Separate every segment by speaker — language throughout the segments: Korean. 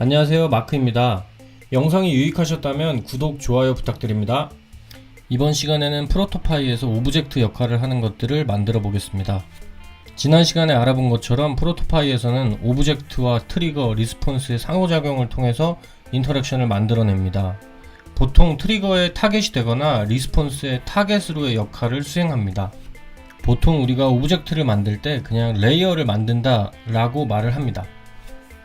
Speaker 1: 안녕하세요, 마크입니다. 영상이 유익하셨다면 구독, 좋아요 부탁드립니다. 이번 시간에는 프로토파이에서 오브젝트 역할을 하는 것들을 만들어 보겠습니다. 지난 시간에 알아본 것처럼 프로토파이에서는 오브젝트와 트리거, 리스폰스의 상호작용을 통해서 인터랙션을 만들어냅니다. 보통 트리거의 타겟이 되거나 리스폰스의 타겟으로의 역할을 수행합니다. 보통 우리가 오브젝트를 만들 때 그냥 레이어를 만든다 라고 말을 합니다.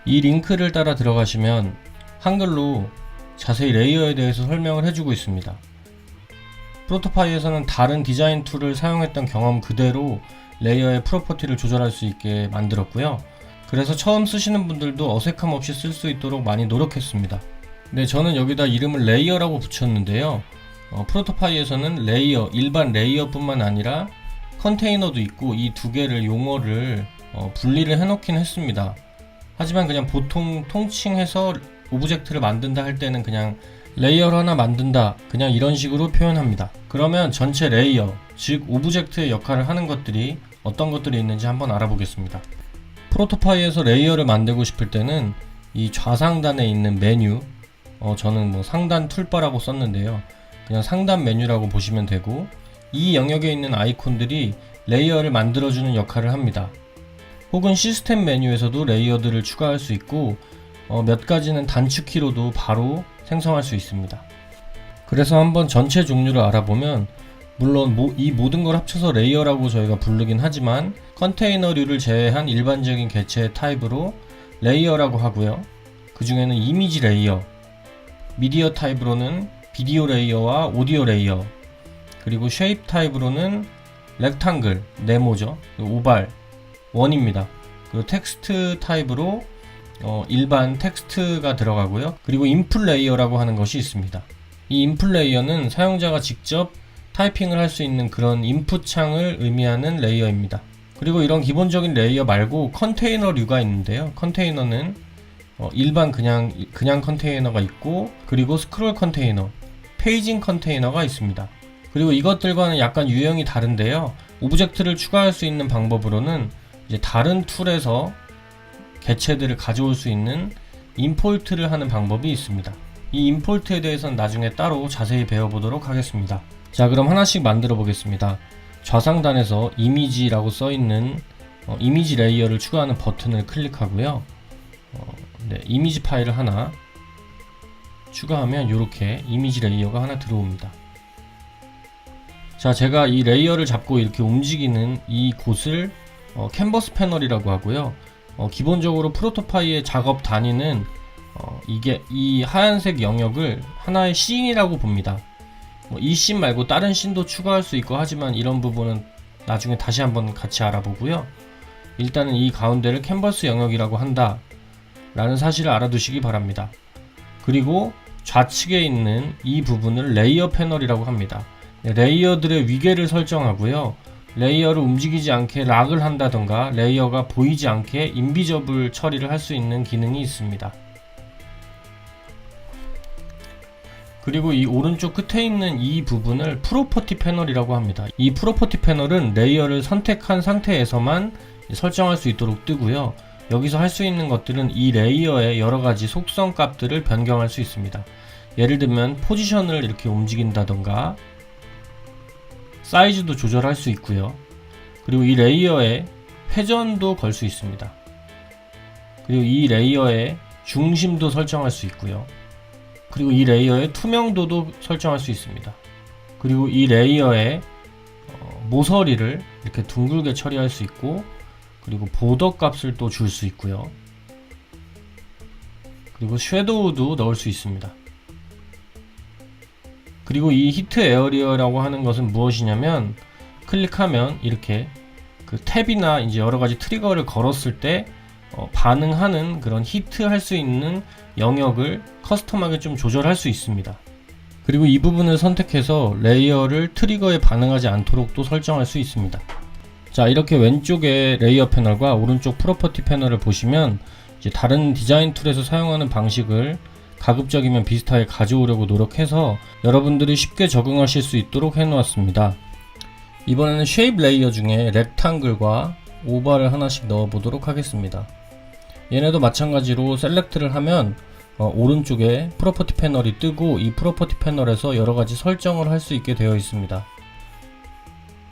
Speaker 1: 이 링크를 따라 들어가시면 한글로 자세히 레이어에 대해서 설명을 해주고 있습니다. 프로토파이에서는 다른 디자인 툴을 사용했던 경험 그대로 레이어의 프로퍼티를 조절할 수 있게 만들었고요. 그래서 처음 쓰시는 분들도 어색함 없이 쓸 수 있도록 많이 노력했습니다. 네, 저는 여기다 이름을 레이어라고 붙였는데요. 프로토파이에서는 레이어, 일반 레이어 뿐만 아니라 컨테이너도 있고 이 두 개를 용어를 분리를 해놓긴 했습니다. 하지만 그냥 보통 통칭해서 오브젝트를 만든다 할 때는 그냥 레이어를 하나 만든다, 그냥 이런 식으로 표현합니다. 그러면 전체 레이어, 즉 오브젝트의 역할을 하는 것들이 어떤 것들이 있는지 한번 알아보겠습니다. 프로토파이에서 레이어를 만들고 싶을 때는 이 좌상단에 있는 메뉴, 저는 상단 툴바라고 썼는데요. 그냥 상단 메뉴라고 보시면 되고, 이 영역에 있는 아이콘들이 레이어를 만들어주는 역할을 합니다. 혹은 시스템 메뉴에서도 레이어들을 추가할 수 있고 몇 가지는 단축키로도 바로 생성할 수 있습니다. 그래서 한번 전체 종류를 알아보면, 물론 이 모든 걸 합쳐서 레이어라고 저희가 부르긴 하지만 컨테이너류를 제외한 일반적인 개체의 타입으로 레이어라고 하고요. 그 중에는 이미지 레이어, 미디어 타입으로는 비디오 레이어와 오디오 레이어, 그리고 쉐입 타입으로는 렉탕글, 네모죠, 오발, 원입니다. 그리고 텍스트 타입으로 일반 텍스트가 들어가고요. 그리고 인풋 레이어라고 하는 것이 있습니다. 이 인풋 레이어는 사용자가 직접 타이핑을 할 수 있는 그런 인풋 창을 의미하는 레이어입니다. 그리고 이런 기본적인 레이어 말고 컨테이너류가 있는데요. 컨테이너는 일반 그냥 컨테이너가 있고, 그리고 스크롤 컨테이너, 페이징 컨테이너가 있습니다. 그리고 이것들과는 약간 유형이 다른데요. 오브젝트를 추가할 수 있는 방법으로는 이제 다른 툴에서 개체들을 가져올 수 있는 임포트를 하는 방법이 있습니다. 이 임포트에 대해서는 나중에 따로 자세히 배워보도록 하겠습니다. 자, 그럼 하나씩 만들어 보겠습니다. 좌상단에서 이미지라고 써있는 이미지 레이어를 추가하는 버튼을 클릭하고요. 이미지 파일을 하나 추가하면 이렇게 이미지 레이어가 하나 들어옵니다. 자, 제가 이 레이어를 잡고 이렇게 움직이는 이 곳을 캔버스 패널이라고 하고요. 기본적으로 프로토파이의 작업 단위는 이게 이 하얀색 영역을 하나의 씬이라고 봅니다. 이 씬 말고 다른 씬도 추가할 수 있고 하지만 이런 부분은 나중에 다시 한번 같이 알아보고요. 일단은 이 가운데를 캔버스 영역이라고 한다 라는 사실을 알아두시기 바랍니다. 그리고 좌측에 있는 이 부분을 레이어 패널이라고 합니다. 레이어들의 위계를 설정하고요. 레이어를 움직이지 않게 락을 한다던가 레이어가 보이지 않게 인비저블 처리를 할 수 있는 기능이 있습니다. 그리고 이 오른쪽 끝에 있는 이 부분을 프로퍼티 패널이라고 합니다. 이 프로퍼티 패널은 레이어를 선택한 상태에서만 설정할 수 있도록 뜨고요. 여기서 할 수 있는 것들은 이 레이어의 여러가지 속성 값들을 변경할 수 있습니다. 예를 들면 포지션을 이렇게 움직인다던가 사이즈도 조절할 수 있고요. 그리고 이 레이어에 회전도 걸 수 있습니다. 그리고 이 레이어의 중심도 설정할 수 있고요. 그리고 이 레이어의 투명도도 설정할 수 있습니다. 그리고 이 레이어의 모서리를 이렇게 둥글게 처리할 수 있고, 그리고 보더 값을 또 줄 수 있고요. 그리고 섀도우도 넣을 수 있습니다. 그리고 이 히트 에어리어라고 하는 것은 무엇이냐면, 클릭하면 이렇게 그 탭이나 이제 여러가지 트리거를 걸었을 때 반응하는 그런 히트 할 수 있는 영역을 커스텀하게 좀 조절할 수 있습니다. 그리고 이 부분을 선택해서 레이어를 트리거에 반응하지 않도록 또 설정할 수 있습니다. 자, 이렇게 왼쪽에 레이어 패널과 오른쪽 프로퍼티 패널을 보시면 이제 다른 디자인 툴에서 사용하는 방식을 가급적이면 비슷하게 가져오려고 노력해서 여러분들이 쉽게 적응하실 수 있도록 해놓았습니다. 이번에는 쉐입 레이어 중에 렉탕글과 오발을 하나씩 넣어 보도록 하겠습니다. 얘네도 마찬가지로 셀렉트를 하면 오른쪽에 프로퍼티 패널이 뜨고 이 프로퍼티 패널에서 여러가지 설정을 할 수 있게 되어 있습니다.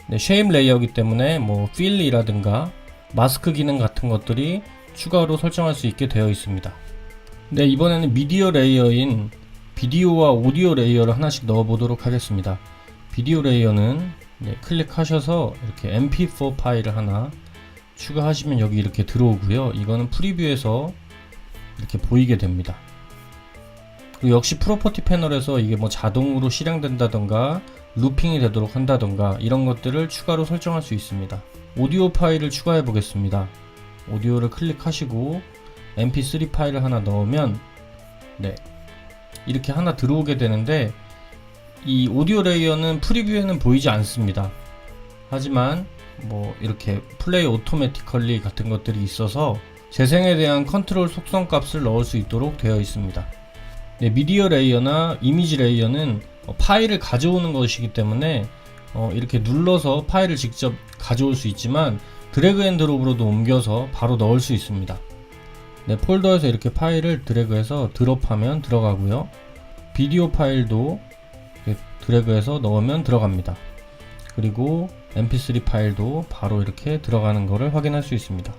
Speaker 1: 네, 쉐입 레이어이기 때문에 뭐 필이라든가 마스크 기능 같은 것들이 추가로 설정할 수 있게 되어 있습니다. 네, 이번에는 미디어 레이어인 비디오와 오디오 레이어를 하나씩 넣어 보도록 하겠습니다. 비디오 레이어는 클릭하셔서 이렇게 mp4 파일을 하나 추가하시면 여기 이렇게 들어오고요. 이거는 프리뷰에서 이렇게 보이게 됩니다. 그리고 역시 프로퍼티 패널에서 이게 뭐 자동으로 실행된다던가 루핑이 되도록 한다던가 이런 것들을 추가로 설정할 수 있습니다. 오디오 파일을 추가해 보겠습니다. 오디오를 클릭하시고 mp3 파일을 하나 넣으면 이렇게 하나 들어오게 되는데, 이 오디오 레이어는 프리뷰에는 보이지 않습니다. 하지만 뭐 이렇게 플레이 오토매티컬리 같은 것들이 있어서 재생에 대한 컨트롤 속성 값을 넣을 수 있도록 되어 있습니다. 미디어 레이어나 이미지 레이어는 파일을 가져오는 것이기 때문에 이렇게 눌러서 파일을 직접 가져올 수 있지만 드래그 앤 드롭으로도 옮겨서 바로 넣을 수 있습니다. 폴더에서 이렇게 파일을 드래그해서 드롭하면 들어가고요. 비디오 파일도 드래그해서 넣으면 들어갑니다. 그리고 mp3 파일도 바로 이렇게 들어가는 것을 확인할 수 있습니다.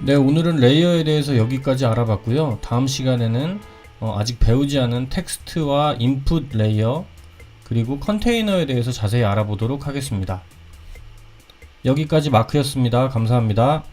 Speaker 1: 네, 오늘은 레이어에 대해서 여기까지 알아봤고요. 다음 시간에는 아직 배우지 않은 텍스트와 인풋 레이어 그리고 컨테이너에 대해서 자세히 알아보도록 하겠습니다. 여기까지 마크였습니다. 감사합니다.